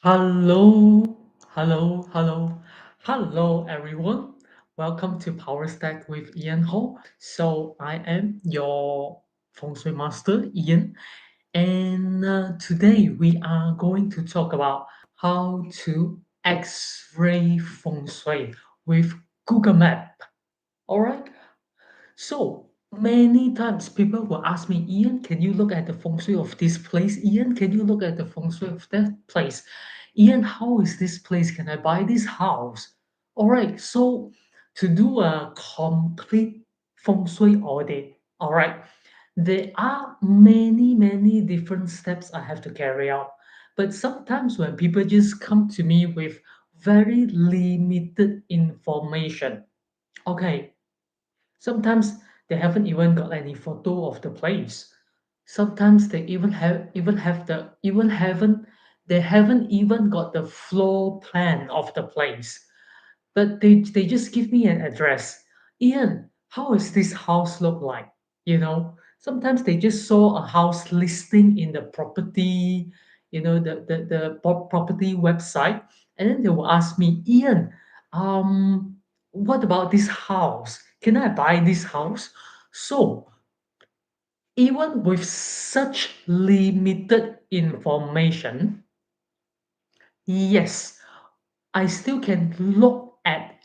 Hello, hello, everyone. Welcome to PowerStack with Ian Ho. So I am your Feng Shui master, Ian, and today we are going to talk about how to X-ray Feng Shui with Google Map. All right. So many times people will ask me, Ian, can you look at the feng shui of this place? Ian, can you look at the feng shui of that place? Ian, how is this place? Can I buy this house? All right, so to do a complete feng shui audit, all right, there are many different steps I have to carry out. But sometimes when people just come to me with very limited information, okay, sometimes they haven't even got any photo of the place. Sometimes they even have the even haven't they haven't even got the floor plan of the place. But they just give me an address. Ian, how is this house look like? Sometimes they just saw a house listing in the property, the property website, and then they will ask me, Ian, what about this house? Can I buy this house? So even with such limited information, yes, I still can look at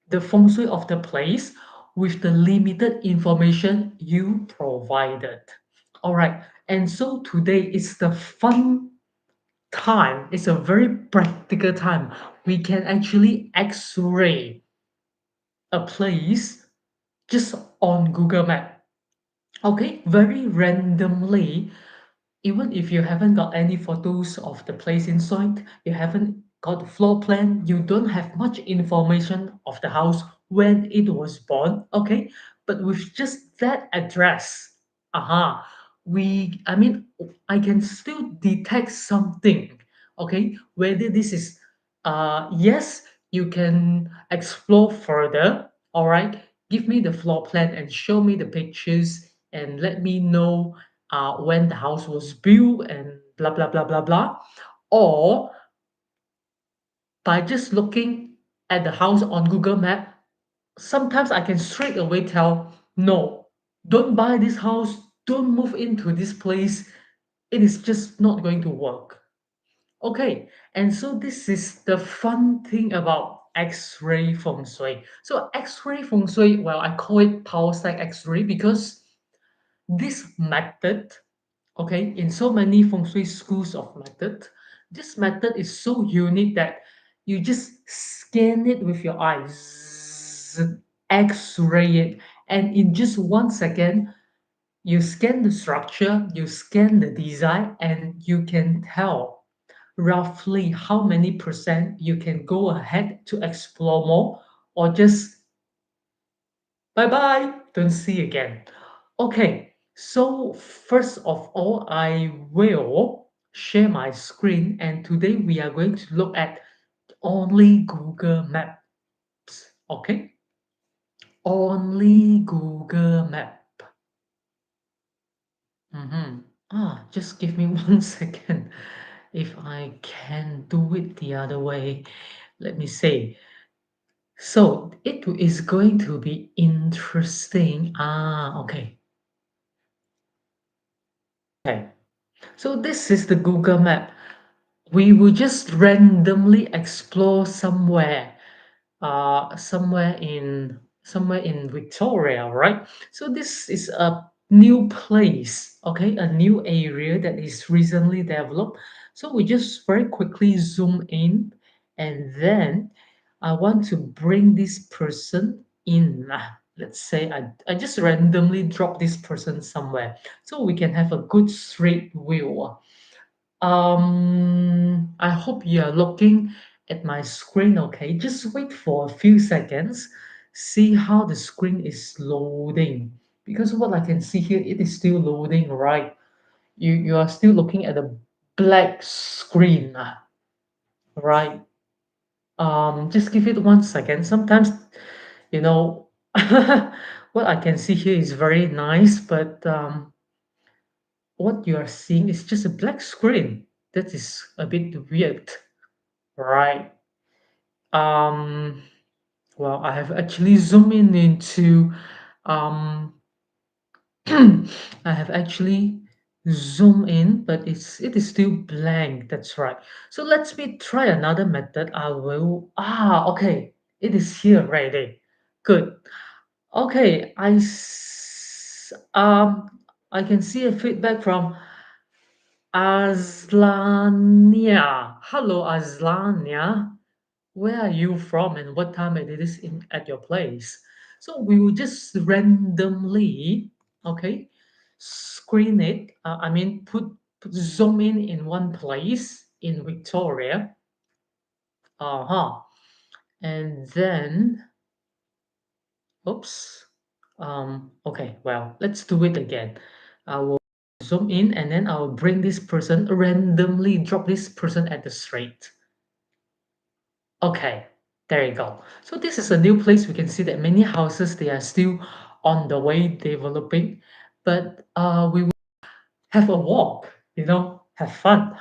the feng shui of the place with the limited information you provided. All right. And so today is the fun time. It's a very practical time. We can actually x-ray a place just on Google Map. Okay, very randomly, even if you haven't got any photos of the place inside, you haven't got the floor plan, you don't have much information of the house when it was born, okay? But with just that address, I mean, I can still detect something, okay? Whether this is, yes, you can explore further, all right? Give me the floor plan and show me the pictures and let me know when the house was built and blah blah blah blah blah, or by just looking at the house on Google Map, sometimes I can straight away tell, no, don't buy this house, don't move into this place. It is just not going to work. Okay, and so this is the fun thing about X-ray feng shui. So X-ray feng shui, well, I call it power stack X-ray because this method, okay, in so many feng shui schools of method, this method is so unique that you just scan it with your eyes, x-ray it, and in just 1 second you scan the structure, you scan the design, and you can tell roughly how many percent you can go ahead to explore more, or just bye bye, don't see again. Okay, so first of all, I will share my screen, and today we are going to look at only Google Maps. Okay, only Google Map. Just give me 1 second. If I can do it the other way, let me see. So it is going to be interesting. Okay. Okay. So this is the Google Map. We will just randomly explore somewhere in Victoria, right? So this is a new place, okay, a new area that is recently developed. So we just very quickly zoom in, and then I want to bring this person in. Let's say I just randomly drop this person somewhere so we can have a good straight view. I hope you are looking at my screen, okay? Just wait for a few seconds, see how the screen is loading. Because what I can see here, it is still loading, right? You are still looking at a black screen, right? Just give it 1 second. Sometimes, you know, what I can see here is very nice, but what you are seeing is just a black screen. That is a bit weird. right. Um, well, I have actually zoomed in into um I have actually zoomed in, but it is still blank. That's right. So let's me try another method. I will okay. It is here ready. Good. Okay, I can see a feedback from Aslania. Hello, Aslania. Where are you from and what time it is in at your place? So we will just randomly, okay, screen it. I mean, put zoom in one place in Victoria. Uh-huh. And then, oops. Okay, well, let's do it again. I will zoom in and then I will bring this person randomly drop this person at the straight. Okay, there you go. So this is a new place. We can see that many houses they are still on the way developing, but we will have a walk, have fun.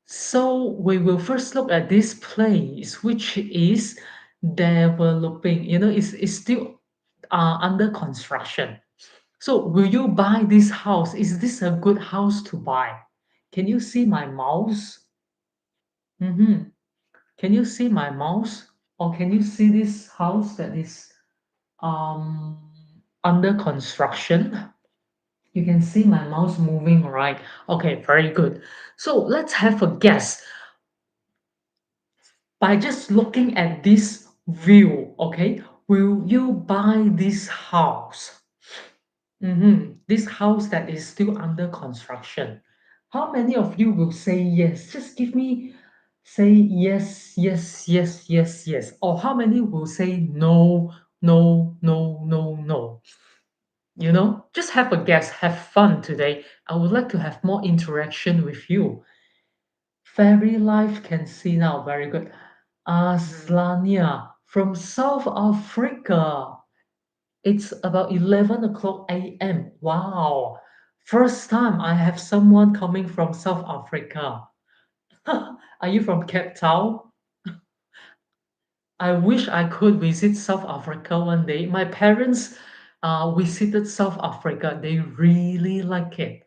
So we will first look at this place, which is developing. It's still under construction. So will you buy this house? Is this a good house to buy? Can you see my mouse? Mm-hmm. Can you see my mouse? Or can you see this house that is um under construction? You can see my mouse moving, right? Okay, very good. So let's have a guess by just looking at this view, okay? Will you buy this house? This house that is still under construction. How many of you will say yes? Just give me, say yes, yes, yes, yes, yes. Or how many will say no, no, no, no, no? Just have a guess, have fun today. I would like to have more interaction with you. Fairy life can see now. Very good. Aslania from South Africa. It's about 11 o'clock a.m. Wow. First time I have someone coming from South Africa. Are you from Cape Town? I wish I could visit South Africa one day. My parents visited South Africa. They really like it.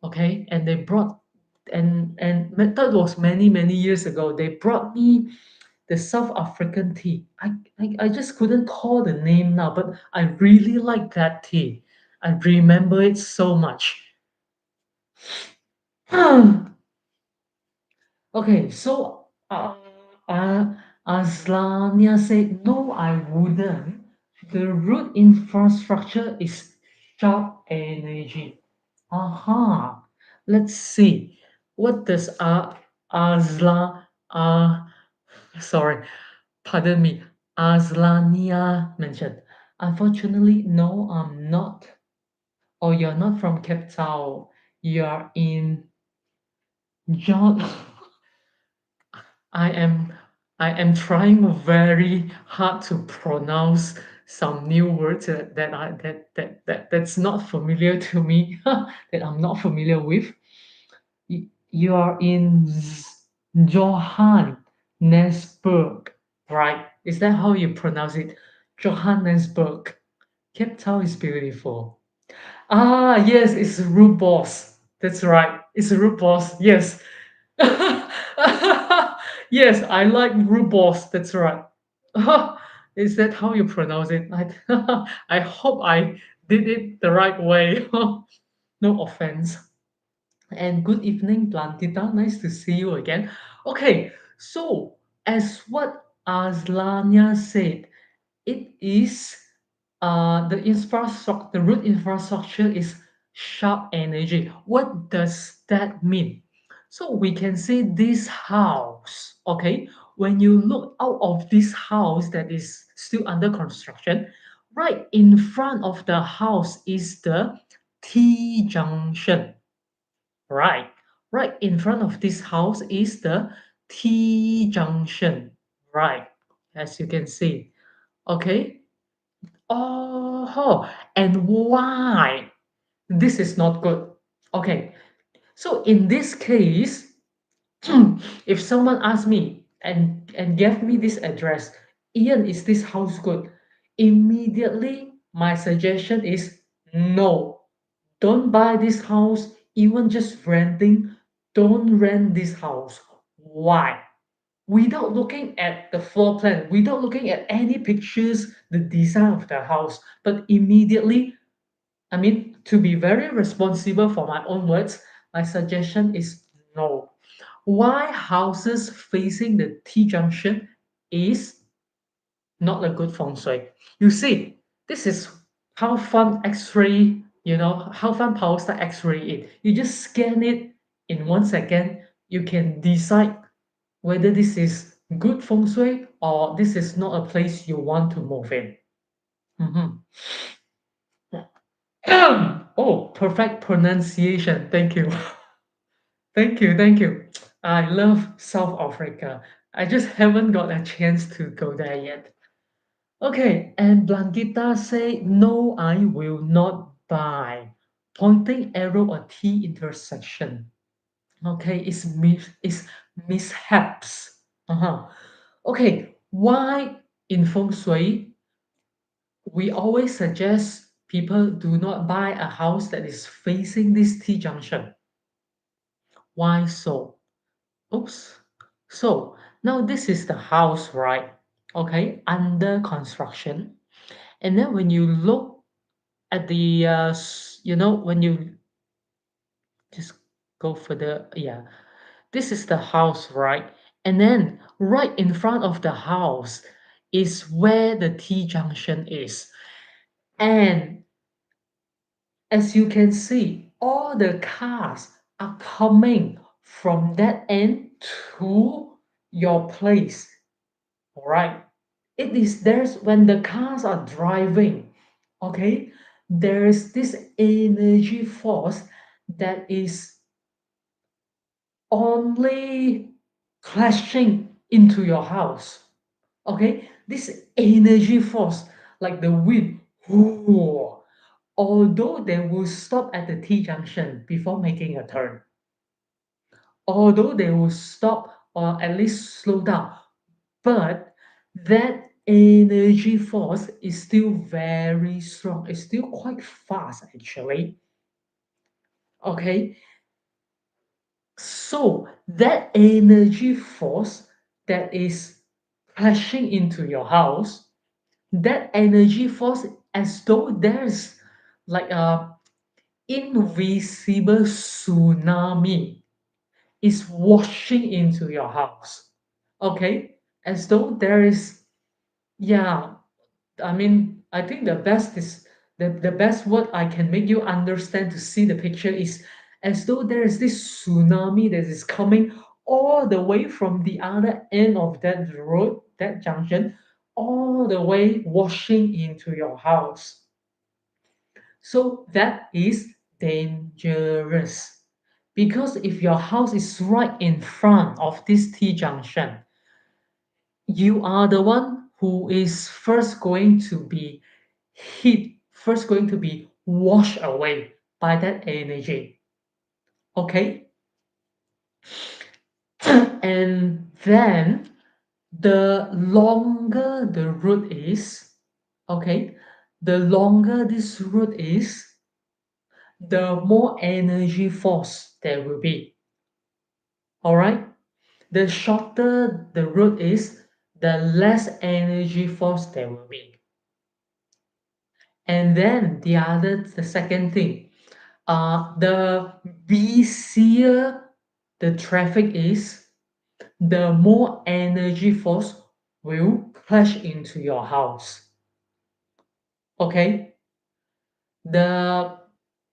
Okay, and they brought and that was many many years ago. They brought me the South African tea. I just couldn't call the name now, but I really like that tea. I remember it so much. Okay, so Aslania said, no, I wouldn't. The root infrastructure is sharp energy. Aha. Let's see. What does Asla sorry, pardon me, Aslania mentioned? Unfortunately, no, I'm not. Oh, you're not from Cape Town. You're in John. I am I am trying very hard to pronounce some new words that's not familiar to me, that I'm not familiar with. You are in Johannesburg, right? Is that how you pronounce it? Johannesburg. Cape Town is beautiful. Yes, it's Rubos. That's right. It's Rubos. Yes. Yes, I like Rubos. That's right. Is that how you pronounce it? I hope I did it the right way. No offense. And good evening, Plantita. Nice to see you again. Okay, so as what Aslania said, it is the root infrastructure is sharp energy. What does that mean? So we can say this house, okay? When you look out of this house that is still under construction, right in front of the house is the T junction. Right. Right in front of this house is the T junction. Right. As you can see. Okay. Oh, and why? This is not good. Okay. So in this case, If someone asked me and gave me this address, Ian, is this house good? Immediately, my suggestion is no. Don't buy this house, even just renting. Don't rent this house. Why? Without looking at the floor plan, without looking at any pictures, the design of the house, but immediately, I mean, to be very responsible for my own words, my suggestion is no. Why houses facing the T junction is not a good feng shui. You see, this is how fun X-ray, how fun PowerStack X-ray it. You just scan it in 1 second. You can decide whether this is good feng shui or this is not a place you want to move in. Mhm. Oh, perfect pronunciation. Thank you. Thank you. Thank you. I love South Africa. I just haven't got a chance to go there yet. Okay, and Blanquita say, no, I will not buy. Pointing arrow a T intersection. Okay, it's mishaps. Uh-huh. Okay, why in feng shui we always suggest people do not buy a house that is facing this T junction? Why so? Oops. So now this is the house, right? Okay, under construction. And then when you look at the, when you just go further, yeah, this is the house, right? And then right in front of the house is where the T junction is. And as you can see, all the cars are coming from that end to your place. All right. It is there's when the cars are driving, okay, there's this energy force that is only clashing into your house. Okay, this energy force, like the wind, whoo, although they will stop at the T junction before making a turn, although they will stop or at least slow down, but that energy force is still very strong. It's still quite fast, actually. Okay, so that energy force that is crashing into your house, that energy force, as though there's like a invisible tsunami, is washing into your house. Okay, as though there is, yeah, I mean, I think the best word I can make you understand to see the picture is as though there is this tsunami that is coming all the way from the other end of that road, that junction, all the way washing into your house. So that is dangerous. Because if your house is right in front of this T junction, you are the one who is first going to be hit, first going to be washed away by that energy. Okay? And then the longer the route is, okay, the longer this route is, the more energy force there will be. All right? The shorter the route is, the less energy force there will be. And then the second thing, the busier the traffic is, the more energy force will crash into your house. Okay? The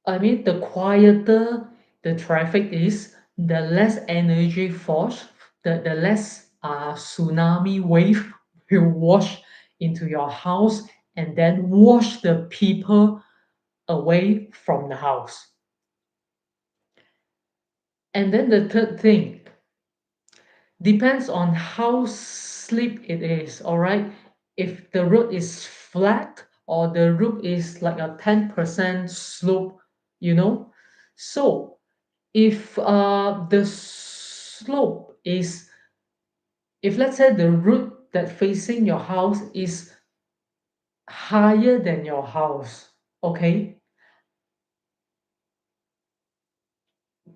the quieter the traffic is, the less energy force, the less tsunami wave will wash into your house and then wash the people away from the house. And then the third thing depends on how steep it is, all right? If the road is flat or the road is like a 10% slope, you know? So if slope is, if let's say the root that facing your house is higher than your house, okay,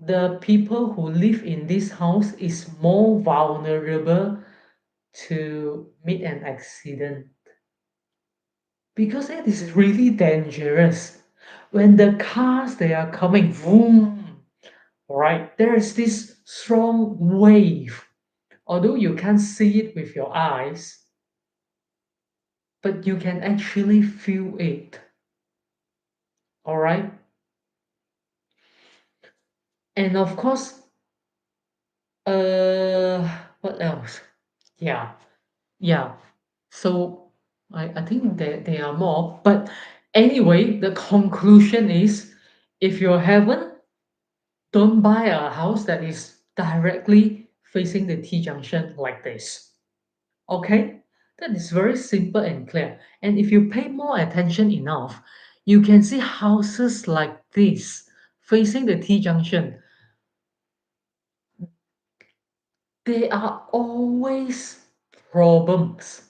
the people who live in this house is more vulnerable to meet an accident because it is really dangerous. When the cars they are coming, boom, right? There is this strong wave. Although you can't see it with your eyes, but you can actually feel it. All right. And of course, what else? Yeah, yeah. So I think there are more. But anyway, the conclusion is if you haven't, don't buy a house that is directly facing the T junction like this. Okay? That is very simple and clear. And if you pay more attention enough, you can see houses like this facing the T junction. There are always problems.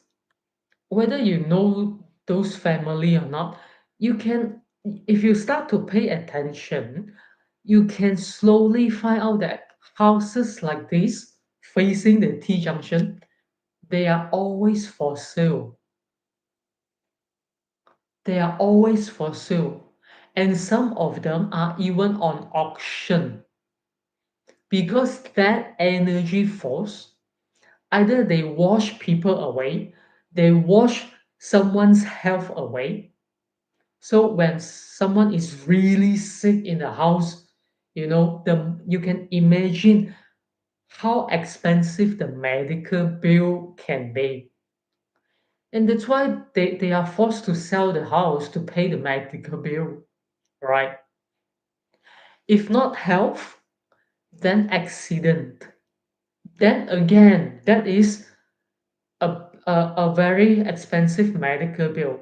Whether you know those family or not, you can, if you start to pay attention, you can slowly find out that houses like this facing the T junction, they are always for sale. They are always for sale. And some of them are even on auction because that energy force, either they wash people away, they wash someone's health away. So when someone is really sick in the house, you can imagine how expensive the medical bill can be. And that's why they are forced to sell the house to pay the medical bill, right? If not health, then accident. Then again, that is a very expensive medical bill.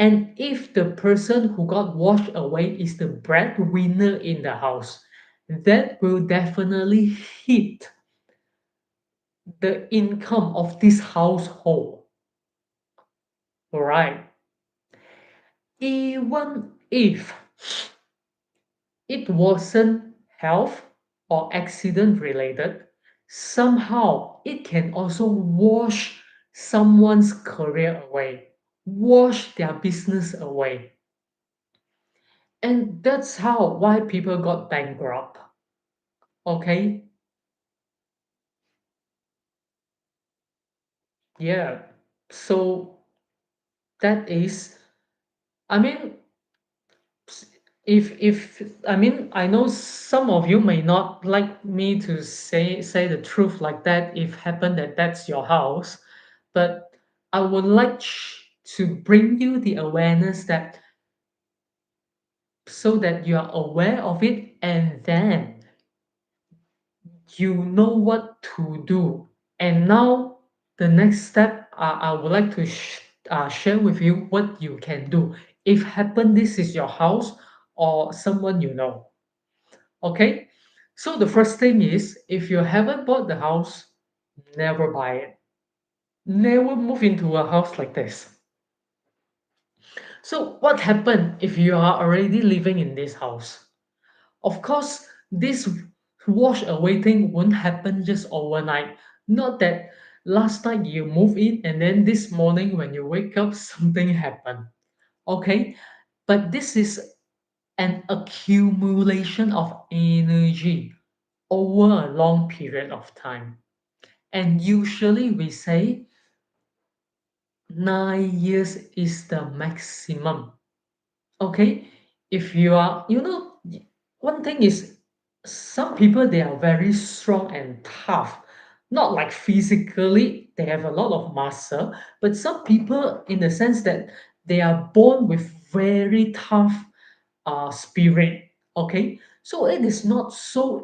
And if the person who got washed away is the breadwinner in the house, that will definitely hit the income of this household. Right? Even if it wasn't health or accident related, somehow it can also wash someone's career away, wash their business away. And that's how why people got bankrupt. Okay? Yeah. So that is, I mean, if I mean, I know some of you may not like me to say the truth like that if happen that that's your house, but I would like to bring you the awareness that so that you are aware of it and then you know what to do. And now the next step I would like to share with you what you can do if happen this is your house or someone you know. Okay, so the first thing is if you haven't bought the house, never buy it. Never move into a house like this. So what happened if you are already living in this house? Of course, this wash away thing won't happen just overnight. Not that last night you move in and then this morning when you wake up something happened. Okay, but this is an accumulation of energy over a long period of time. And usually we say 9 years is the maximum. Okay? If you are, one thing is some people they are very strong and tough. Not like physically, they have a lot of muscle, but some people in the sense that they are born with very tough spirit. Okay, so it is not so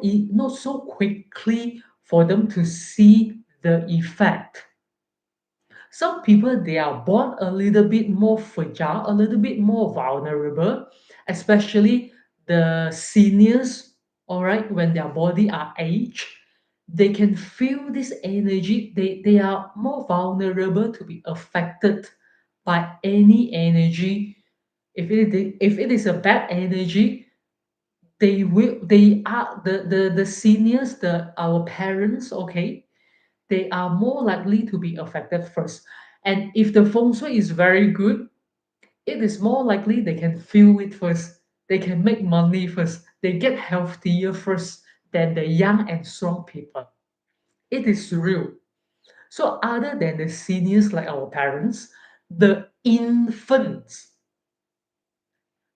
quickly for them to see the effect. Some people they are born a little bit more fragile, a little bit more vulnerable, especially the seniors. All right, when their body are aged, they can feel this energy. They are more vulnerable to be affected by any energy. If it is a bad energy, they are the seniors, the our parents, okay, they are more likely to be affected first. And if the feng shui is very good, it is more likely they can feel it first. They can make money first. They get healthier first than the young and strong people. It is real. So other than the seniors like our parents, the infants,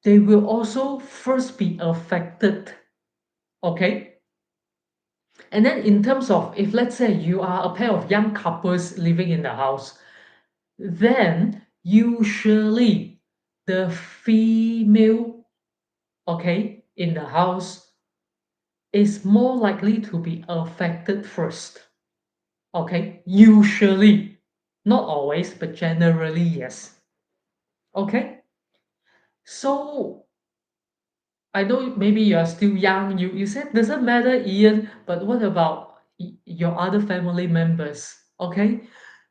they will also first be affected. Okay. And then in terms of if let's say you are a pair of young couples living in the house, then usually the female, okay, in the house is more likely to be affected first. Okay, usually, not always, but generally, yes. Okay, so I know maybe you are still young. You said doesn't matter, Ian, but what about your other family members? Okay,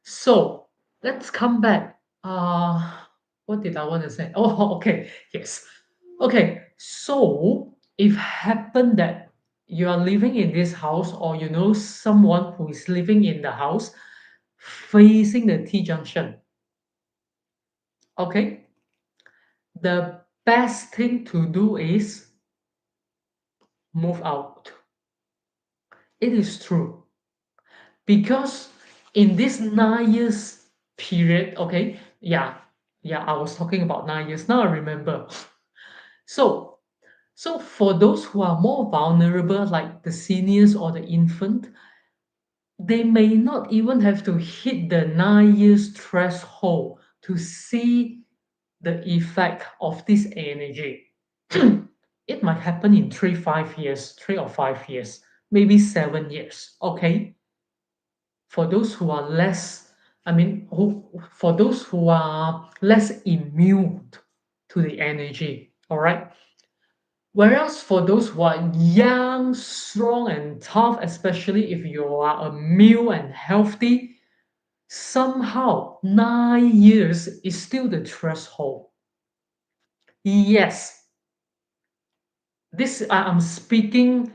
so let's come back. What did I want to say? Oh, okay, yes. Okay, so if happen that you are living in this house or you know someone who is living in the house facing the T junction, okay, the best thing to do is move out. It is true because in this 9 years period, okay, yeah, I was talking about 9 years. Now I remember. So, so for those who are more vulnerable, like the seniors or the infant, they may not even have to hit the 9 years threshold to see the effect of this energy. It might happen in 3 or 5 years, 3 or 5 years, maybe 7 years. Okay, for those who are less, I mean, for those who are less immune to the energy. All right. Whereas for those who are young, strong, and tough, especially if you are a male and healthy, somehow 9 years is still the threshold. Yes, this I'm speaking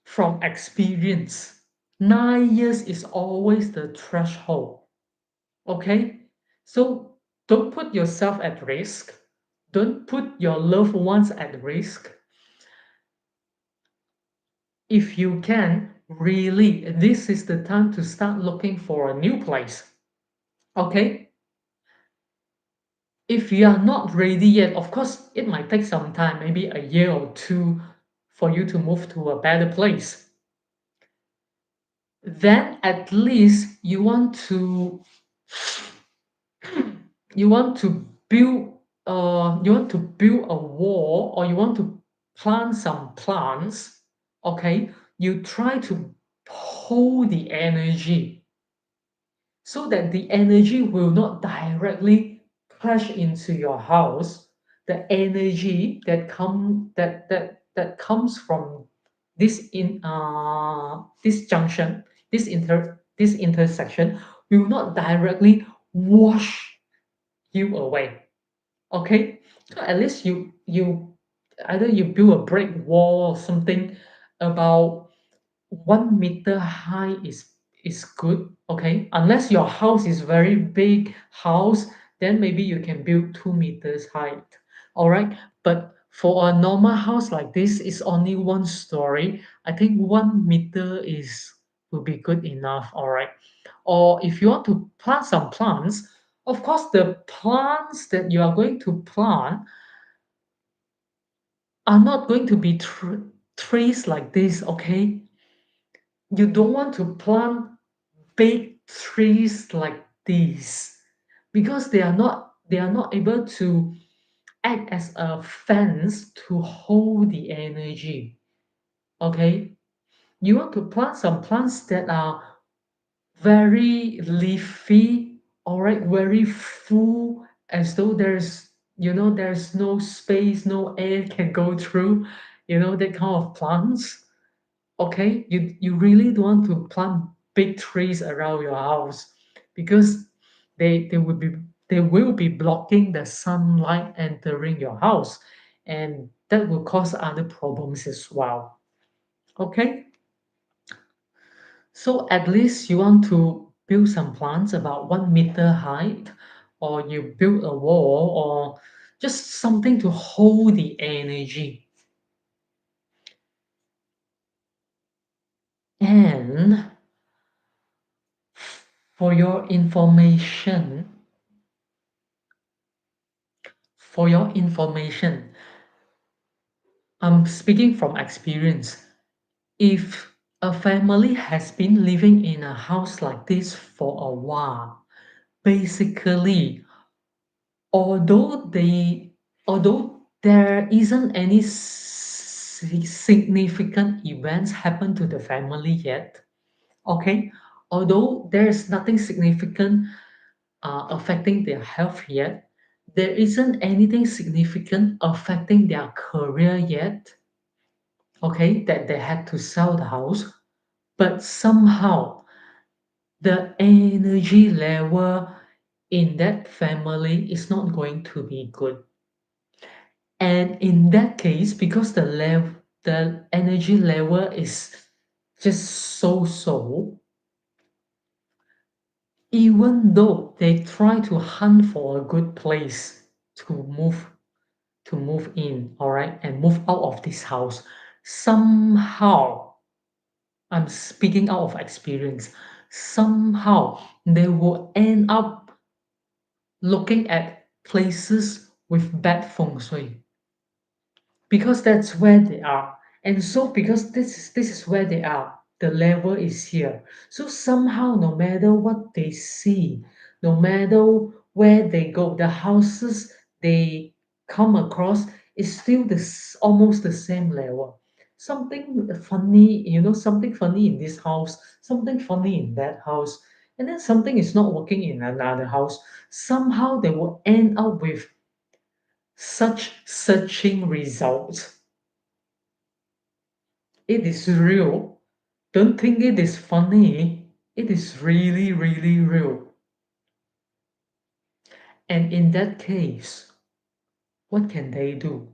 from experience. 9 years is always the threshold. Okay? So don't put yourself at risk. Don't put your loved ones at risk. If you can, really, this is the time to start looking for a new place. Okay? If you are not ready yet, of course, it might take some time, maybe a year or two, for you to move to a better place. Then at least you want to build you want to build a wall or you want to plant some plants, okay? You try to hold the energy so that the energy will not directly crash into your house. The energy that comes from this junction, this intersection will not directly wash you away. Okay, so at least you either you build a brick wall or something about 1 meter high is good. Okay, unless your house is very big house, then maybe you can build 2 meters height. All right, but for a normal house like this, it's only 1 story. I think 1 meter is will be good enough. All right, or if you want to plant some plants, of course the plants that you are going to plant are not going to be trees like this. Okay, you don't want to plant big trees like these because they are not able to act as a fence to hold the energy. Okay, you want to plant some plants that are very leafy, all right, very full, as though there's no space, no air can go through, that kind of plants. Okay, you really don't want to plant big trees around your house because they will be blocking the sunlight entering your house, and that will cause other problems as well. Okay, so at least you want to build some plants about 1 meter height, or you build a wall, or just something to hold the energy. And for your information, for your information, I'm speaking from experience. If a family has been living in a house like this for a while, basically, although they although there isn't any significant events happen to the family yet, okay, although there's nothing significant affecting their health yet, there isn't anything significant affecting their career yet, okay, that they had to sell the house, but somehow the energy level in that family is not going to be good. And in that case, because the energy level is just so so, even though they try to hunt for a good place to move in, all right, and move out of this house, somehow, I'm speaking out of experience, somehow they will end up looking at places with bad feng shui, because that's where they are. And so because this is where they are, the level is here. So somehow, no matter what they see, no matter where they go, the houses they come across is still almost the same level. Something funny, something funny in this house, something funny in that house, and then something is not working in another house. Somehow they will end up with such searching results. It is real. Don't think it is funny. It is really, really real. And in that case, what can they do?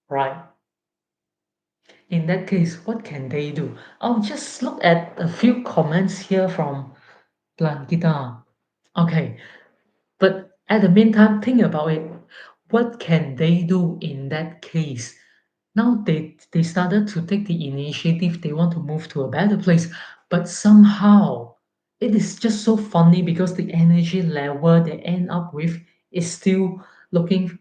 Right? In that case, what can they do? I'll just look at a few comments here from Blankita. Okay, but at the meantime, think about it. What can they do in that case? Now they started to take the initiative. They want to move to a better place, but somehow it is just so funny because the energy level they end up with is still looking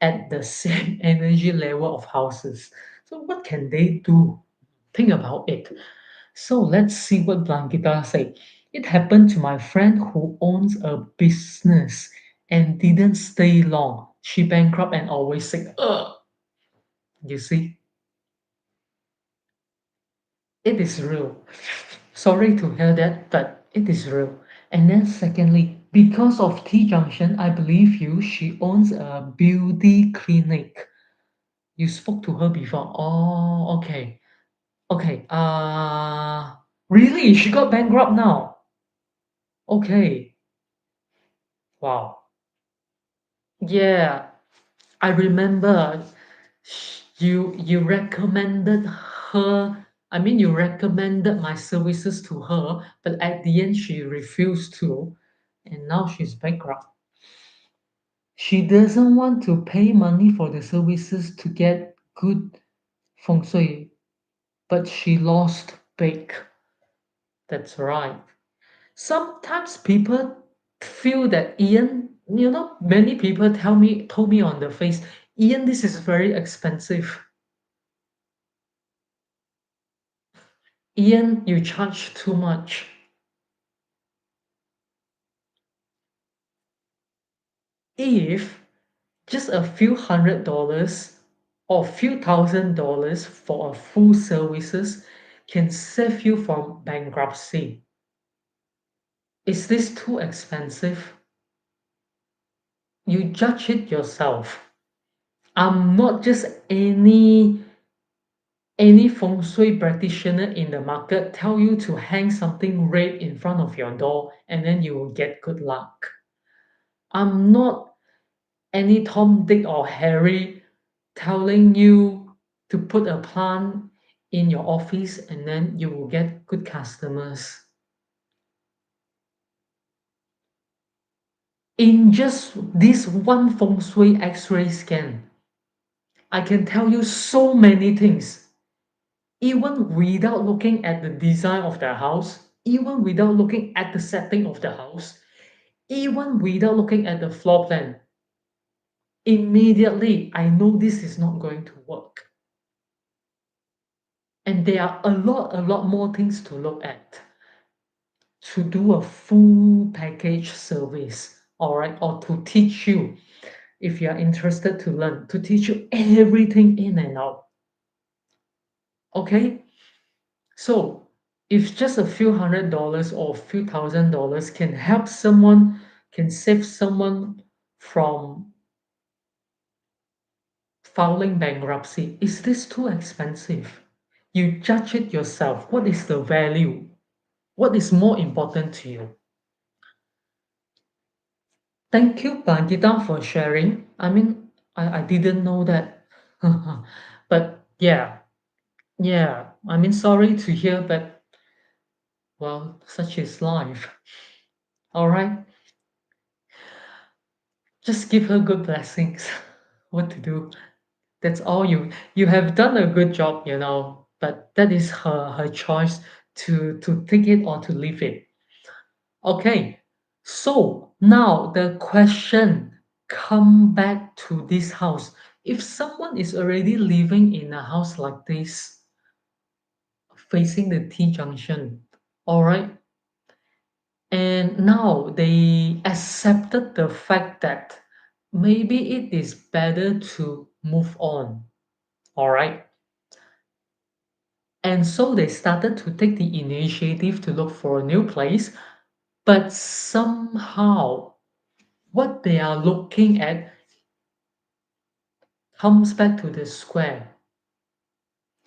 at the same energy level of houses. So what can they do? Think about it. So let's see what Blankita say. It happened to my friend who owns a business and didn't stay long. She bankrupt and always sick. Ugh. You see, it is real. Sorry to hear that, but it is real. And then secondly, because of T Junction, I believe she owns a beauty clinic. You spoke to her before. Oh, okay. Okay. Really? She got bankrupt now. Okay. Wow. Yeah, I remember you recommended her. I mean, you recommended my services to her, but at the end she refused to, and now she's bankrupt. She doesn't want to pay money for the services to get good feng shui, but she lost big. That's right. Sometimes people feel that Ian, many people told me on the face, Ian, this is very expensive. Ian, you charge too much. If just a few $100 or few $1,000 for a full services can save you from bankruptcy, is this too expensive? You judge it yourself. I'm not just Any feng shui practitioner in the market tell you to hang something red in front of your door and then you will get good luck. I'm not any Tom, Dick, or Harry telling you to put a plant in your office and then you will get good customers. In just this one feng shui x-ray scan, I can tell you so many things, even without looking at the design of the house, even without looking at the setting of the house, even without looking at the floor plan. Immediately, I know this is not going to work. And there are a lot more things to look at to do a full package service, all right, or to teach you if you are interested to learn, to teach you everything in and out. Okay, so if just a few $100 or a few $1,000 can help someone, can save someone from filing bankruptcy, is this too expensive? You judge it yourself. What is the value? What is more important to you? Thank you, Bangita, for sharing. I didn't know that. But yeah, yeah. Sorry to hear, but well, such is life. All right, just give her good blessings. What to do? That's all you have done a good job, you know. But that is her choice to take it or to leave it. Okay, so now the question come back to this house. If someone is already living in a house like this, facing the T junction, all right, and now they accepted the fact that maybe it is better to move on, all right, and so they started to take the initiative to look for a new place, but somehow what they are looking at comes back to the square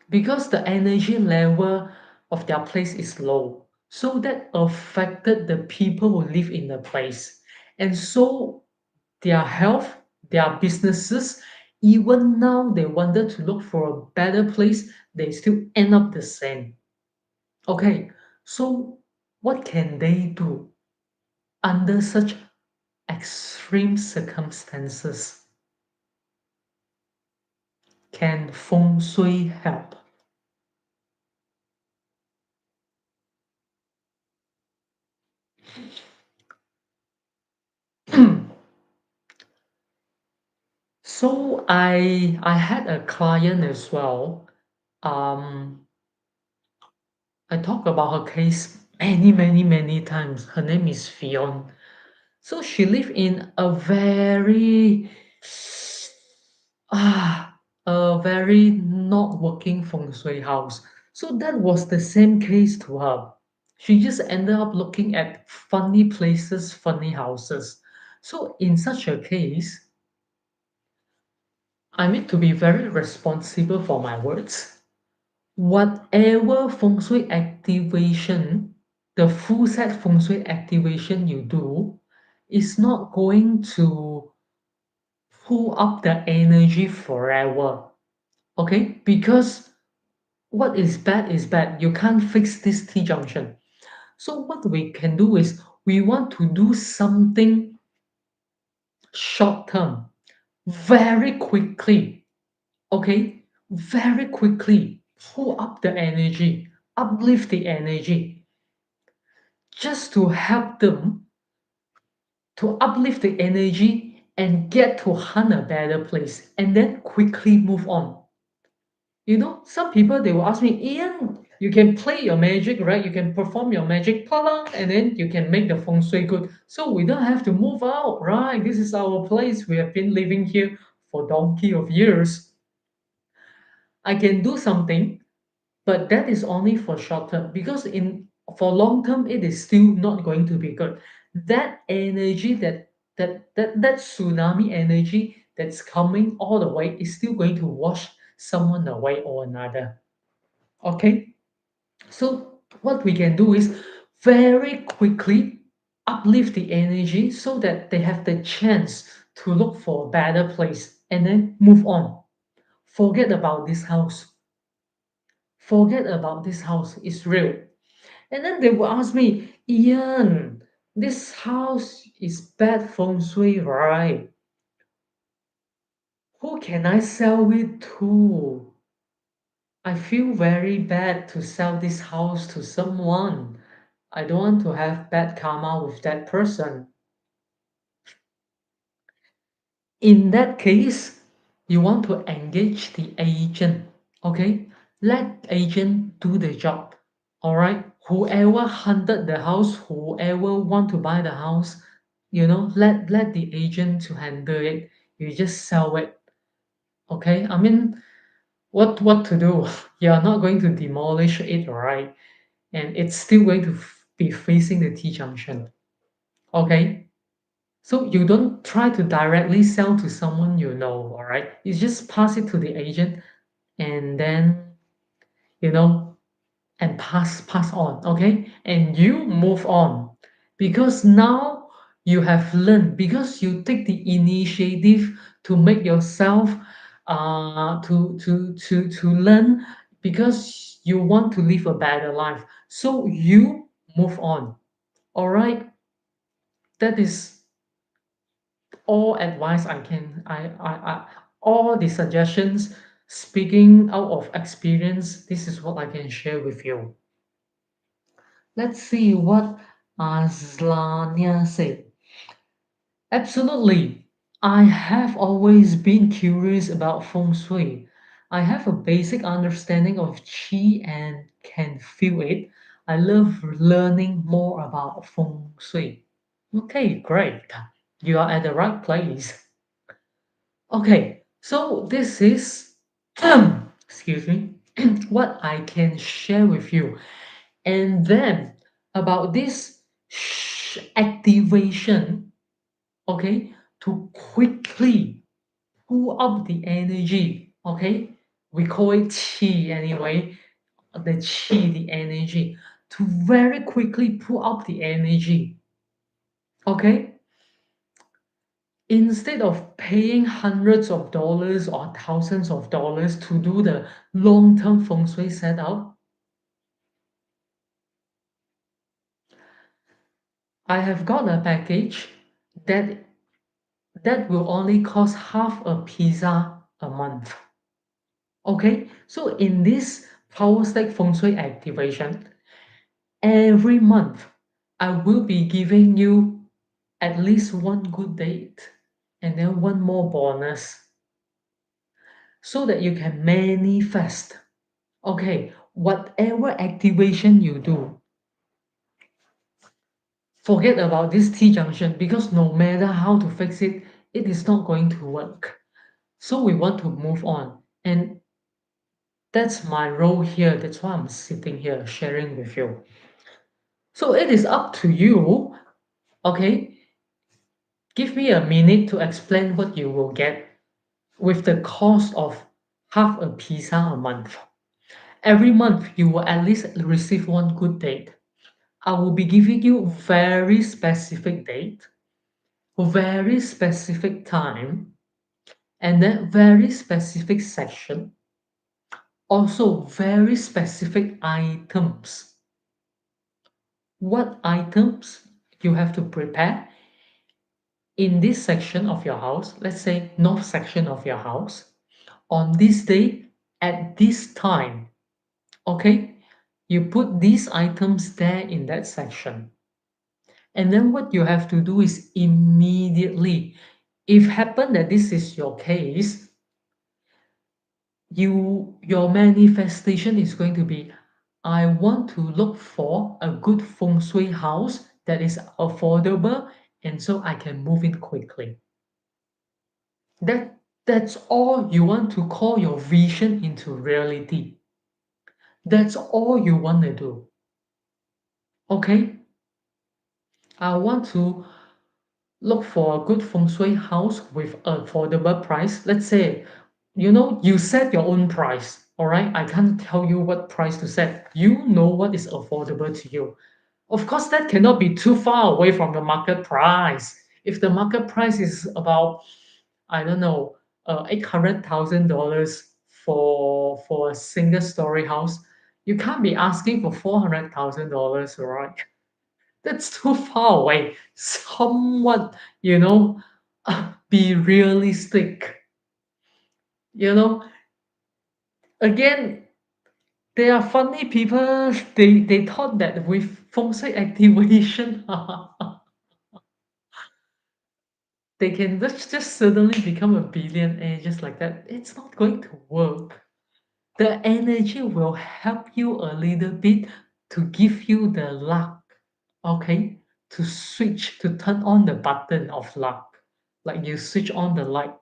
because the energy level of their place is low. So that affected the people who live in the place. And so their health, their businesses, even now they wanted to look for a better place, they still end up the same. Okay, so what can they do under such extreme circumstances? Can feng shui help? So I had a client as well. Um, I talked about her case many times. Her name is Fion. So she lived in a very not working feng shui house. So that was the same case to her. She just ended up looking at funny places, funny houses. So in such a case, I need to be very responsible for my words. Whatever feng shui activation, the full set feng shui activation you do, is not going to pull up the energy forever. Okay? Because what is bad is bad. You can't fix this T junction. So, what we can do is we want to do something short term, very quickly. Okay? Very quickly pull up the energy, uplift the energy, just to help them to uplift the energy and get to hunt a better place and then quickly move on. You know, some people they will ask me, Ian, you can play your magic, right? You can perform your magic, ta and then you can make the feng shui good. So we don't have to move out, right? This is our place. We have been living here for donkey of years. I can do something, but that is only for short term because in for long term it is still not going to be good. That energy, that tsunami energy that's coming all the way is still going to wash someone away or another. Okay, so what we can do is very quickly uplift the energy so that they have the chance to look for a better place and then move on. Forget about this house. Forget about this house. It's real. And then they will ask me, Ian, this house is bad feng shui, right? Who can I sell it to? I feel very bad to sell this house to someone. I don't want to have bad karma with that person. In that case, you want to engage the agent, okay? Let agent do the job, all right? Whoever hunted the house, whoever want to buy the house, let the agent to handle it. You just sell it, okay? I mean, what to do? You're not going to demolish it, right? And it's still going to be facing the T junction, okay? So you don't try to directly sell to someone you know, all right? You just pass it to the agent and then, you know, and pass on, okay? And you move on because now you have learned because you take the initiative to make yourself to learn because you want to live a better life. So you move on. All right? That is all advice I can I all the suggestions speaking out of experience, this is what I can share with you. Let's see what Aslania said. Absolutely. I have always been curious about feng shui. I have a basic understanding of qi and can feel it. I love learning more about feng shui. Okay, great. You are at the right place. Okay, so this is excuse me, what I can share with you. And then about this activation, okay, to quickly pull up the energy, okay? We call it chi anyway, the chi, the energy, to very quickly pull up the energy, okay? Instead of paying hundreds of dollars or thousands of dollars to do the long-term feng shui setup, I have got a package that that will only cost half a pizza a month. Okay, so in this PowerStack feng shui activation, every month I will be giving you at least one good date and then one more bonus so that you can manifest. Okay, whatever activation you do, forget about this T junction because no matter how to fix it, it is not going to work. So we want to move on. And that's my role here. That's why I'm sitting here sharing with you. So it is up to you. Okay, give me a minute to explain what you will get with the cost of half a pizza a month. Every month, you will at least receive one good date. I will be giving you very specific date, very specific time, and then very specific section, also very specific items. What items you have to prepare in this section of your house, let's say north section of your house, on this day at this time, okay? You put these items there in that section. And then what you have to do is immediately, if happen that this is your case, your manifestation is going to be I want to look for a good feng shui house that is affordable and so I can move in quickly. That's all you want to call your vision into reality. That's all you want to do. Okay? I want to look for a good feng shui house with affordable price. Let's say, you set your own price. All right, I can't tell you what price to set. You know what is affordable to you. Of course, that cannot be too far away from the market price. If the market price is about, I don't know, $800,000 for a single story house, you can't be asking for $400,000, right? That's too far away. Somewhat, be realistic. You know, again, there are funny people. They thought that with feng shui activation, they can just suddenly become a billionaire just like that. It's not going to work. The energy will help you a little bit to give you the luck, okay? To switch, to turn on the button of luck, like you switch on the light.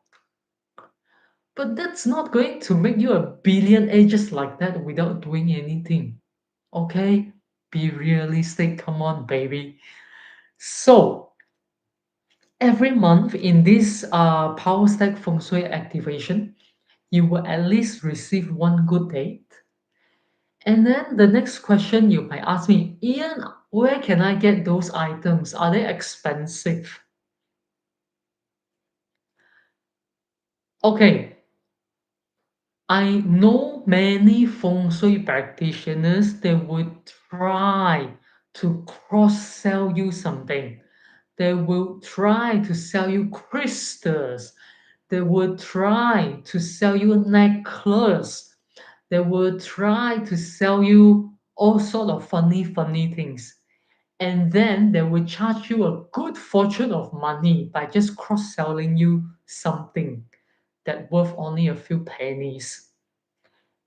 But that's not going to make you a billionaire just like that without doing anything, okay? Be realistic, come on, baby. So, every month in this PowerStack Feng Shui activation, you will at least receive one good date. And then the next question you might ask me, Ian, where can I get those items? Are they expensive? Okay, I know many feng shui practitioners, they would try to cross sell you something. They will try to sell you crystals. They will try to sell you a necklace. They will try to sell you all sort of funny things. And then they will charge you a good fortune of money by just cross-selling you something that worth only a few pennies.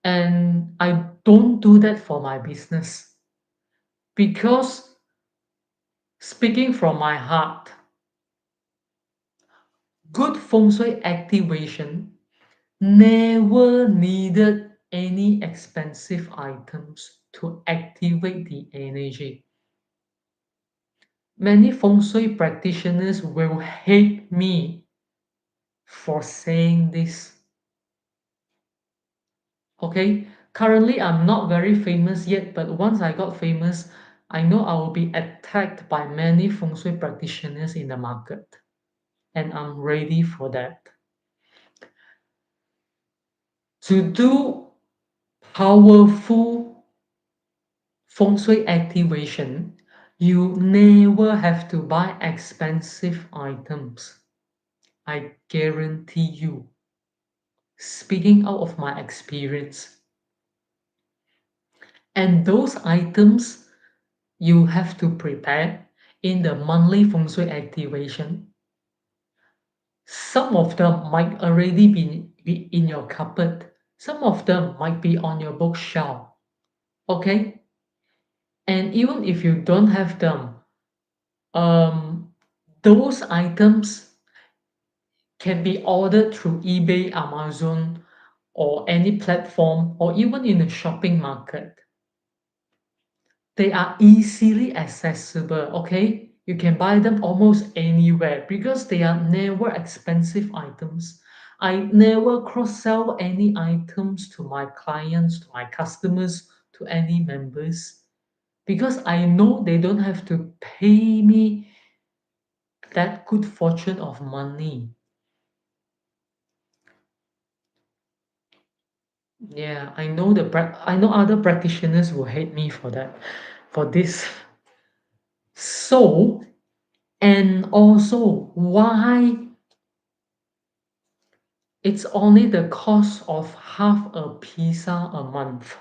And I don't do that for my business because speaking from my heart, good feng shui activation never needed any expensive items to activate the energy. Many feng shui practitioners will hate me for saying this. Okay, currently I'm not very famous yet, but once I got famous, I know I will be attacked by many feng shui practitioners in the market, and I'm ready for that. To do powerful feng shui activation, you never have to buy expensive items. I guarantee you, speaking out of my experience. And those items you have to prepare in the monthly feng shui activation. Some of them might already be in your cupboard. Some of them might be on your bookshelf. Okay? And even if you don't have them, um, those items can be ordered through eBay, Amazon, or any platform, or even in the shopping market. They are easily accessible, okay? You can buy them almost anywhere because they are never expensive items. I never cross sell any items to my clients, to my customers, to any members because I know they don't have to pay me that good fortune of money. Yeah, I know other practitioners will hate me for that, for this. So, and also why it's only the cost of half a pizza a month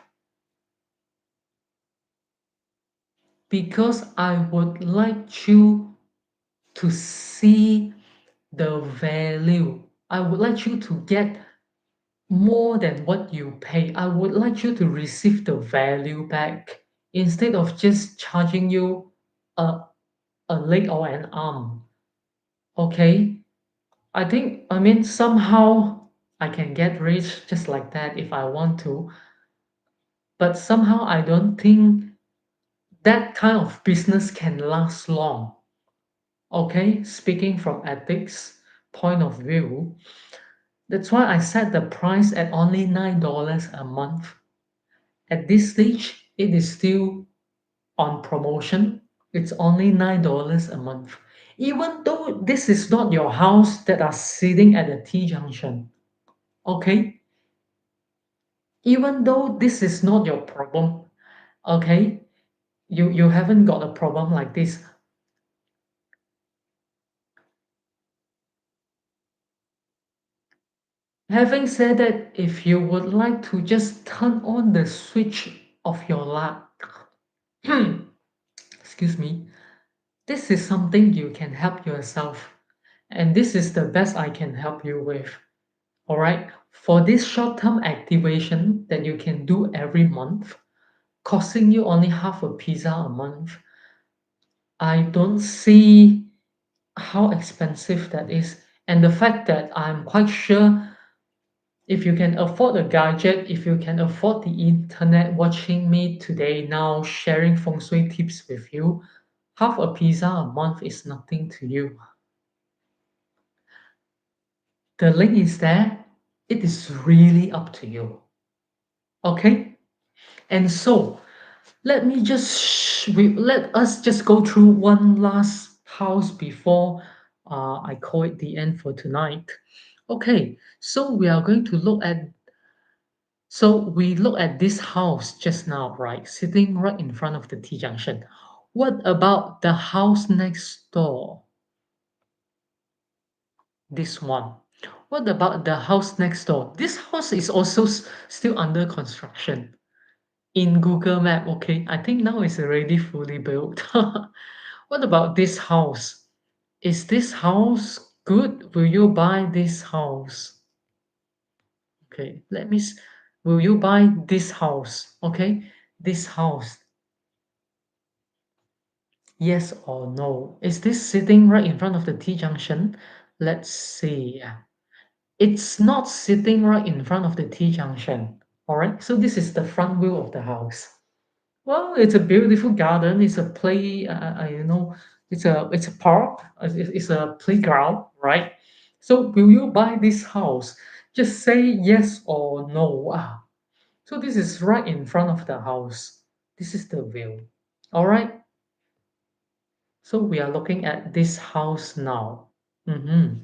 because I would like you to see the value. I would like you to get more than what you pay. I would like you to receive the value back instead of just charging you a, a leg or an arm. Okay? I mean, somehow I can get rich just like that if I want to, but somehow I don't think that kind of business can last long. Okay, speaking from ethics point of view, That's why I set the price at only $9 a month. At this stage, it is still on promotion. It's only $9 a month. Even though this is not your house that are sitting at the T junction, okay? Even though this is not your problem, okay? You haven't got a problem like this. Having said that, if you would like to just turn on the switch of your light, excuse me, this is something you can help yourself. And this is the best I can help you with. All right. For this short term activation that you can do every month, costing you only half a pizza a month, I don't see how expensive that is. And the fact that I'm quite sure if you can afford a gadget, if you can afford the internet watching me today now sharing feng shui tips with you, half a pizza a month is nothing to you. The link is there. It is really up to you. Okay? And so let us just go through one last house before I call it the end for tonight. Okay, so we look at this house just now, right? Sitting right in front of the T junction. What about the house next door? This one. What about the house next door? This house is also still under construction in Google Map. Okay, I think now it's already fully built. What about this house? Is this house good? Will you buy this house? Okay, will you buy this house? Okay, this house. Yes or no? Is this sitting right in front of the T junction? Let's see. It's not sitting right in front of the T junction. All right, so this is the front view of the house. Well, it's a beautiful garden. It's a play, it's a park. It's a playground, right? So, will you buy this house? Just say yes or no. So this is right in front of the house. This is the view. All right. So we are looking at this house now. Mm-hmm.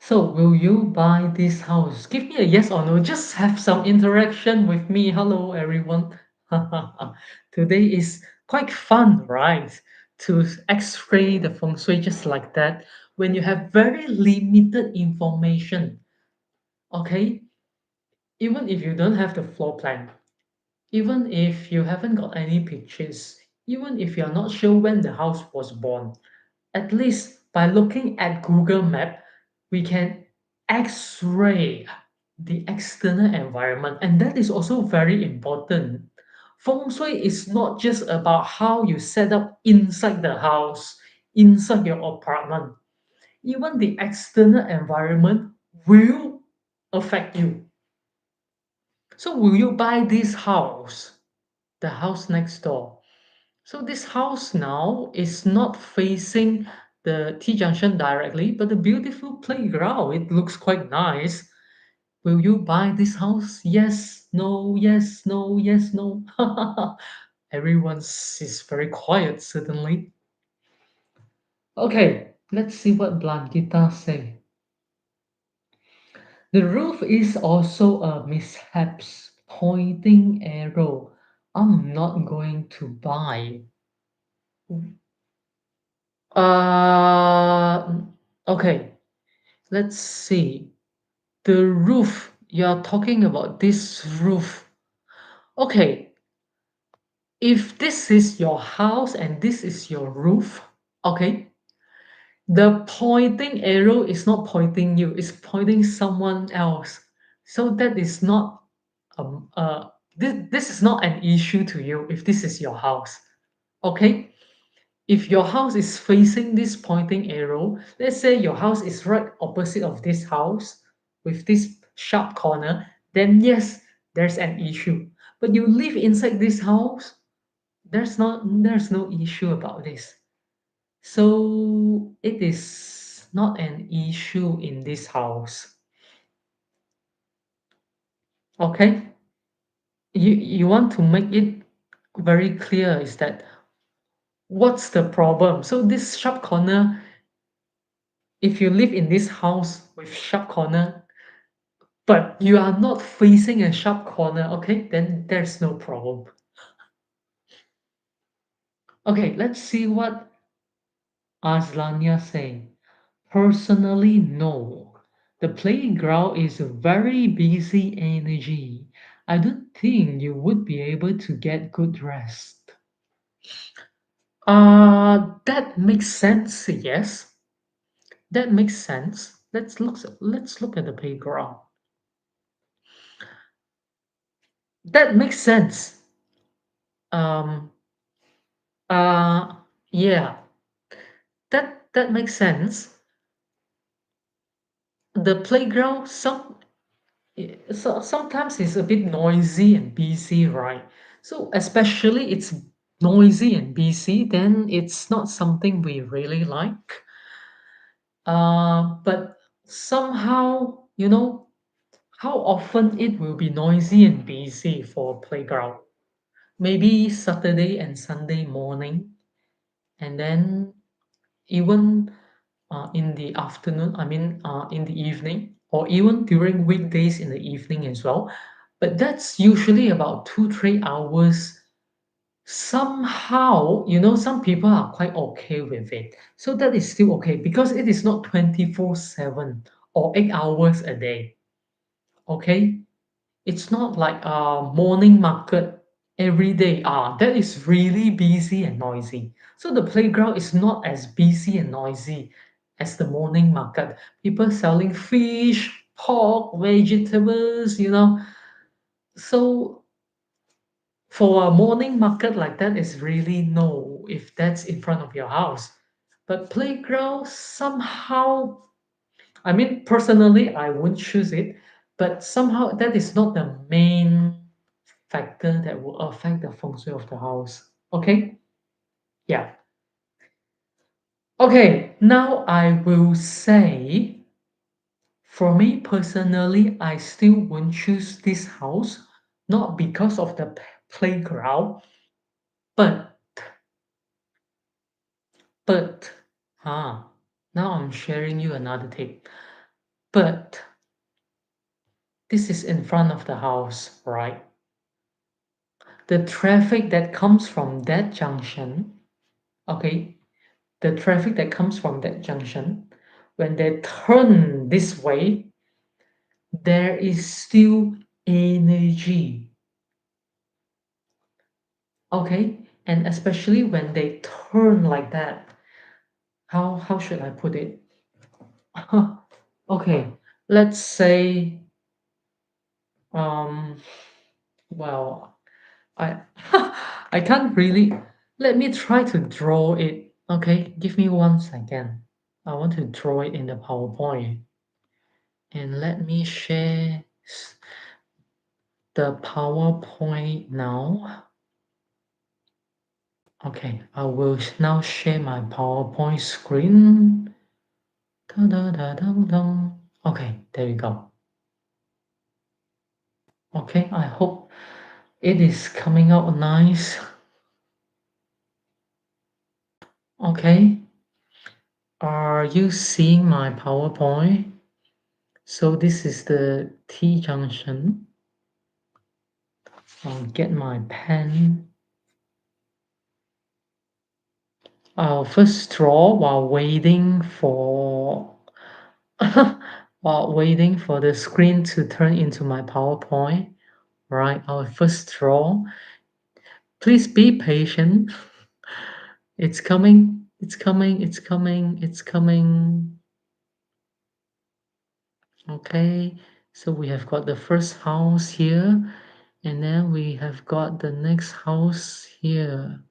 So, will you buy this house? Give me a yes or no. Just have some interaction with me. Hello, everyone. Today is quite fun, right? To x-ray the feng shui just like that when you have very limited information. Okay? Even if you don't have the floor plan, even if you haven't got any pictures, even if you're not sure when the house was born, at least by looking at Google Map, we can X-ray the external environment, and that is also very important. Feng Shui is not just about how you set up inside the house, inside your apartment. Even the external environment will affect you. So, will you buy this house, the house next door? So this house now is not facing the T junction directly, but a beautiful playground. It looks quite nice. Will you buy this house? Yes, no, yes, no, yes, no. Everyone is very quiet, certainly. Okay, let's see what Blankita say. The roof is also a mishaps. Pointing arrow. I'm not going to buy. Uh, okay, let's see. The roof, you're talking about this roof. Okay, if this is your house and this is your roof, okay, the pointing arrow is not pointing you, it's pointing someone else. So that is not um uh this is not an issue to you if this is your house. Okay? If your house is facing this pointing arrow, let's say your house is right opposite of this house with this sharp corner, then yes, there's an issue. But you live inside this house, there's no issue about this. So it is that's not an issue in this house. Okay? You want to make it very clear is that what's the problem? So this sharp corner, if you live in this house with sharp corner, but you are not facing a sharp corner, okay, then there's no problem. Okay, let's see what Aslania say. Personally, no. The playground is a very busy energy. I don't think you would be able to get good rest. That makes sense, yes. That makes sense. Let's look at the playground. That makes sense. Um uh yeah, that makes sense. The playground sometimes it's a bit noisy and busy, right? So especially it's noisy and busy, then it's not something we really like. But somehow, how often it will be noisy and busy for playground? Maybe Saturday and Sunday morning, and then even in the afternoon, I mean, in the evening, or even during weekdays in the evening as well. But that's usually about 2, 3 hours. Somehow, some people are quite okay with it. So that is still okay because it is not 24/7 or 8 hours a day. Okay? It's not like a morning market every day. That is really busy and noisy. So the playground is not as busy and noisy as the morning market. People selling fish, pork, vegetables. So for a morning market like that is really no if that's in front of your house. But playground somehow, I mean, personally, I wouldn't choose it, but somehow that is not the main factor that will affect the feng shui of the house. Okay? Yeah. Okay, now I will say, for me personally, I still won't choose this house, not because of the playground, but, but, now I'm sharing you another tip. But this is in front of the house, right? The traffic that comes from that junction, okay, the traffic that comes from that junction, when they turn this way, there is still energy, okay? And especially when they turn like that, how should I put it? Okay, let's say, um, well, I I can't really. Let me try to draw it. Okay, give me 1 second. I want to draw it in the PowerPoint. And let me share the PowerPoint now. Okay, I will now share my PowerPoint screen. Da-da-da-dum-dum. Okay, there you go. Okay, I hope it is coming out nice. Okay, are you seeing my PowerPoint? So this is the T junction. I'll get my pen. I'll first draw while waiting for the screen to turn into my PowerPoint. Right, I'll first draw. Please be patient. It's coming. It's coming. It's coming. It's coming. Okay. So we have got the first house here, and then we have got the next house here.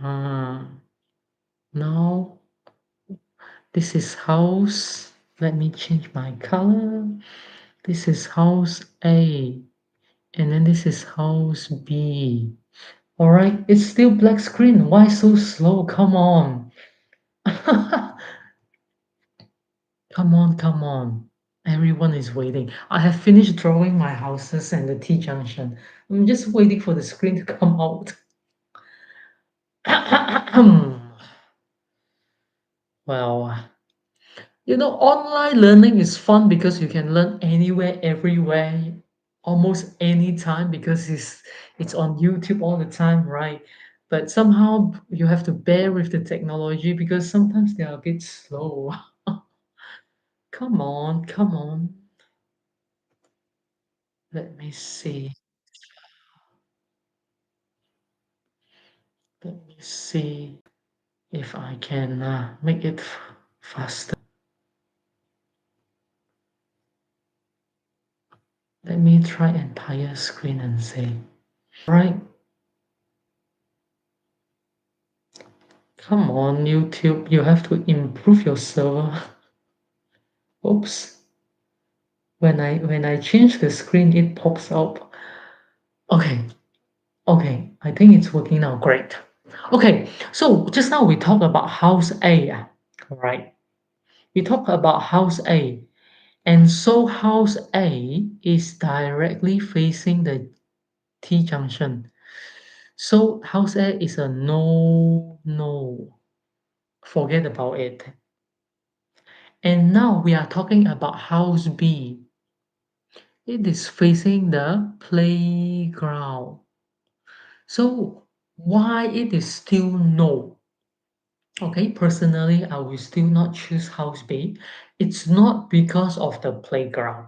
Ah, now this is house. Let me change my color. This is house A, and then this is house B. All right, it's still black screen. Why so slow? Come on. Come on, come on. Everyone is waiting. I have finished drawing my houses and the T junction. I'm just waiting for the screen to come out. Well, online learning is fun because you can learn anywhere, everywhere, almost anytime because it's on YouTube all the time, right? But somehow you have to bear with the technology because sometimes they are a bit slow. Come on, come on. Let me see. Let me see if I can make it faster. Let me try entire screen and see. Right. Come on, YouTube. You have to improve your server. Oops. When I change the screen, it pops up. Okay. Okay. I think it's working now. Great. Okay. So just now we talked about house A. Right. We talked about house A. And so house A is directly facing the T junction. So house A is a no, no. Forget about it. And now we are talking about house B. It is facing the playground. So why it is still no? Okay, personally, I will still not choose house B. It's not because of the playground,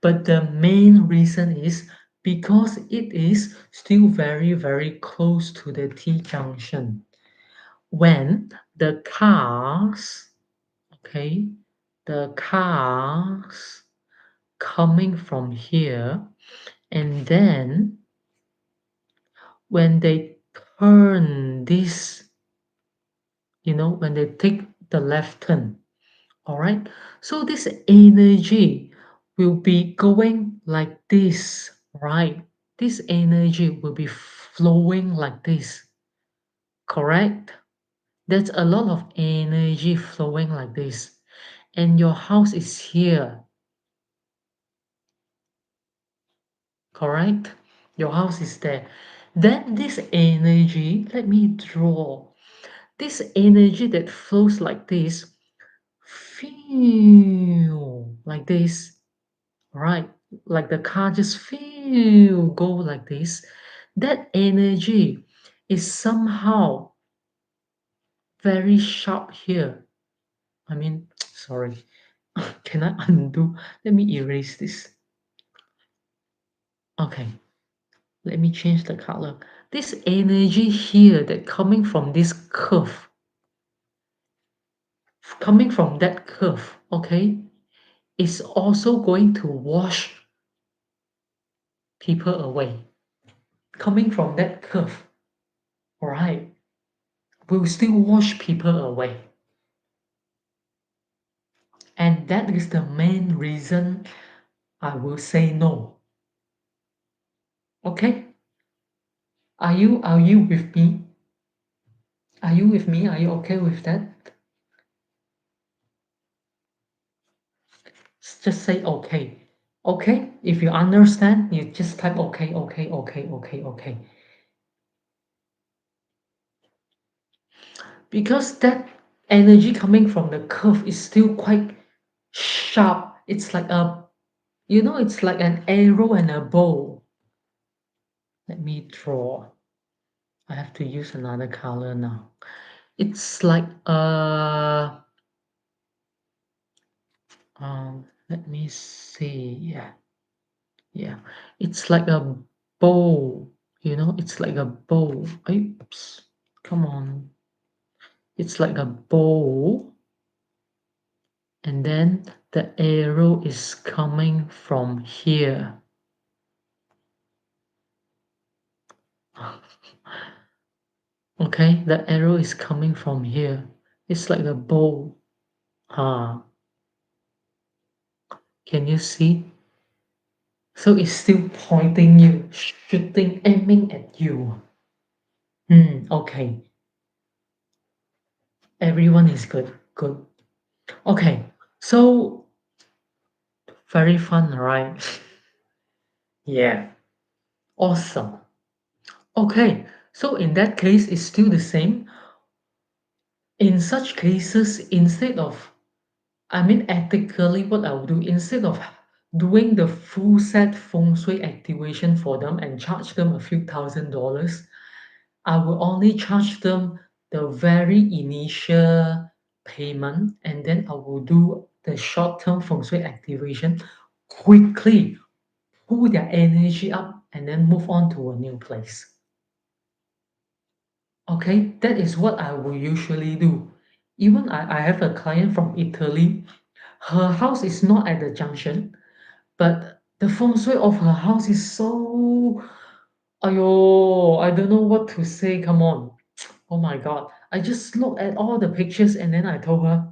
but the main reason is because it is still very, very close to the T junction. When the cars, okay, the cars coming from here, and then when they turn this, when they take the left turn, all right, so this energy will be going like this, right? This energy will be flowing like this, correct? There's a lot of energy flowing like this, and your house is here, correct? Your house is there. Then this energy, let me draw. This energy that flows like this, feel like this, right? Like the car just feel go like this. That energy is somehow very sharp here. I mean, sorry. Can I undo? Let me erase this. Okay, let me change the color. This energy here that coming from this curve, coming from that curve, okay, is also going to wash people away. Coming from that curve, alright, will still wash people away. And that is the main reason I will say no. Okay? Are you with me? Are you with me? Are you okay with that? Just say okay. Okay? If you understand, you just type okay, okay, okay, okay, okay. Because that energy coming from the curve is still quite sharp. It's like it's like an arrow and a bow. Let me draw. I have to use another color now. It's like let me see. Yeah, yeah. It's like a bow. It's like a bow. Oops. Come on. It's like a bow, and then the arrow is coming from here. Okay, the arrow is coming from here. It's like a bow. Ah, can you see? So it's still pointing you, shooting, aiming at you. Okay. Everyone is good. Good. Okay. So very fun, right? Yeah. Awesome. Okay. So in that case, it's still the same. In such cases, instead of, I mean, ethically, what I would do, instead of doing the full set feng shui activation for them and charge them a few $1,000s, I will only charge them the very initial payment, and then I will do the short-term feng shui activation quickly, pull their energy up, and then move on to a new place. Okay, that is what I will usually do. Even I have a client from Italy. Her house is not at the junction, but the feng shui of her house is so. Ayo, I don't know what to say. Come on. Oh my God. I just looked at all the pictures and then I told her,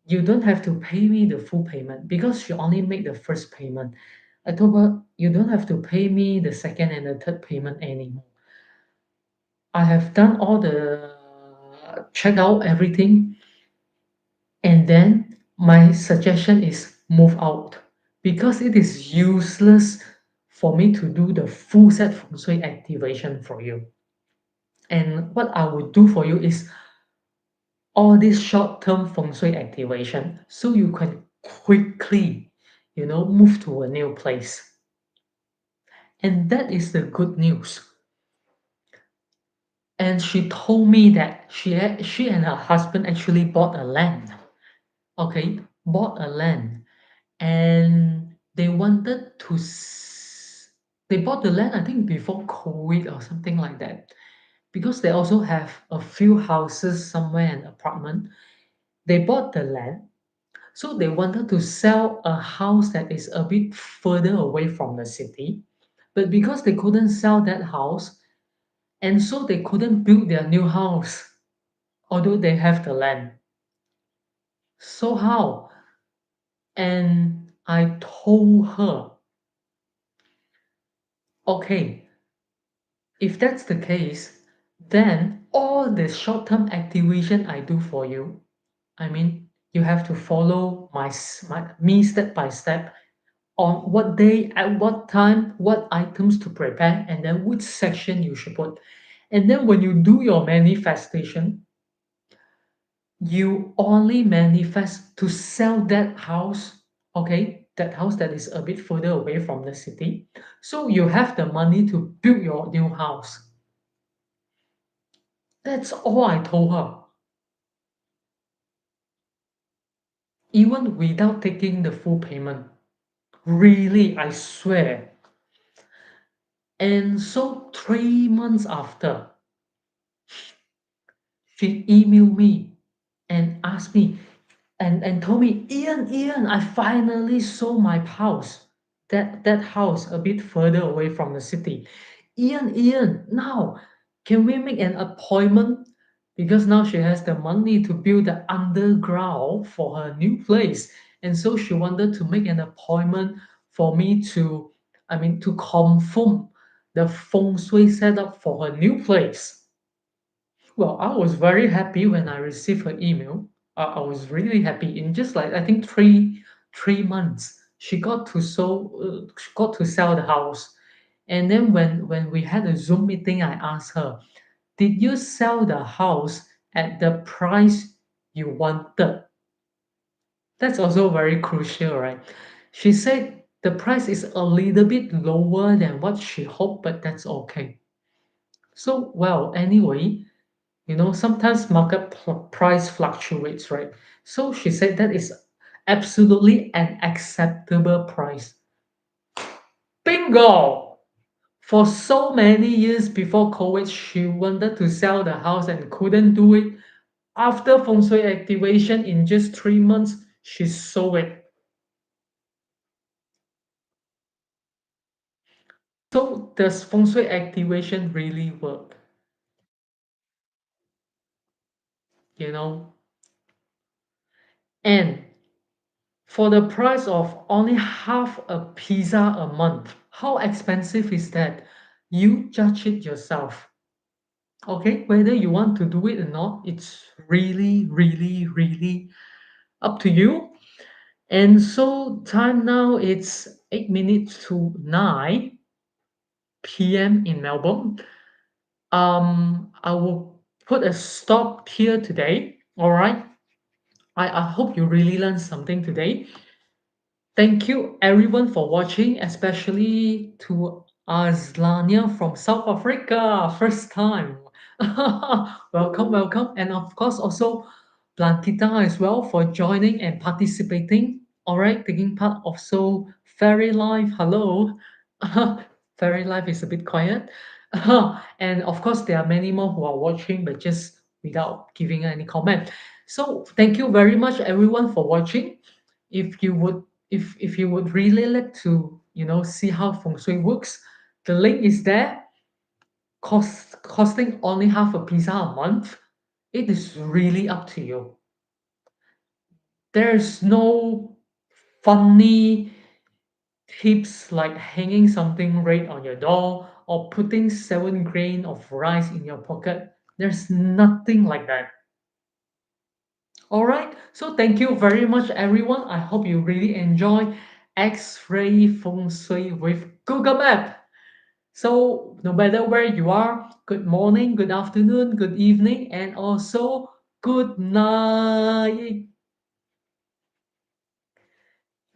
you don't have to pay me the full payment because she only made the first payment. I told her, you don't have to pay me the second and the third payment anymore. I have done all the check out everything, and then my suggestion is move out because it is useless for me to do the full set feng shui activation for you. And what I would do for you is all this short-term feng shui activation so you can quickly, move to a new place. And that is the good news. And she told me that she and her husband actually bought a land. Okay, bought a land, and they wanted to. They bought the land, I think, before COVID or something like that, because they also have a few houses somewhere, an apartment. They bought the land, so they wanted to sell a house that is a bit further away from the city. But because they couldn't sell that house, and so they couldn't build their new house, although they have the land. So how? And I told her, okay, if that's the case, then all the short-term activation I do for you, I mean, you have to follow me step by step on what day, at what time, what items to prepare, and then which section you should put. And then when you do your manifestation, you only manifest to sell that house, okay? That house that is a bit further away from the city. So you have the money to build your new house. That's all I told her, even without taking the full payment. Really, I swear. And so 3 months after, she emailed me and asked me and told me, Ian, I finally sold my house. That house a bit further away from the city. Ian, now can we make an appointment? Because now she has the money to build the underground for her new place. And so she wanted to make an appointment for me to, I mean, to confirm the feng shui setup for her new place. Well, I was very happy when I received her email. I was really happy. In just like I think three months, she got to sell the house. And then when we had a Zoom meeting, I asked her, "Did you sell the house at the price you wanted?" That's also very crucial, right? She said the price is a little bit lower than what she hoped, but that's okay. So, well, anyway, sometimes market price fluctuates, right? So she said that is absolutely an acceptable price. Bingo! For so many years before COVID, she wanted to sell the house and couldn't do it. After feng shui activation in just 3 months, she sold it. So does feng shui activation really work? You know? And for the price of only half a pizza a month, how expensive is that? You judge it yourself. Okay, whether you want to do it or not, it's really, really, really up to you. And so time now it's 8 minutes to 9 p.m. in Melbourne. I will put a stop here today. All right. I hope you really learned something today. Thank you everyone for watching, especially to Azlania from South Africa, first time. Welcome, welcome. And of course also Blanquita as well for joining and participating. All right, taking part of so Fairy Life. Hello. Fairy Life is a bit quiet. And of course there are many more who are watching but just without giving any comment. So thank you very much everyone for watching. If you would if you would really like to see how feng shui works, the link is there. Costing only half a pizza a month. It is really up to you. There's no funny tips like hanging something red on your door or putting 7 grain of rice in your pocket. There's nothing like that. All right. So thank you very much, everyone. I hope you really enjoy X-ray feng shui with Google Map. So no matter where you are, good morning, good afternoon, good evening, and also good night.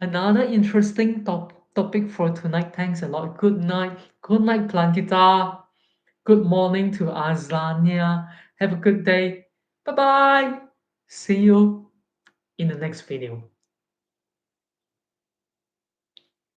Another interesting topic for tonight. Thanks a lot. Good night. Good night, Plankita. Good morning to Azania. Have a good day. Bye bye. See you in the next video.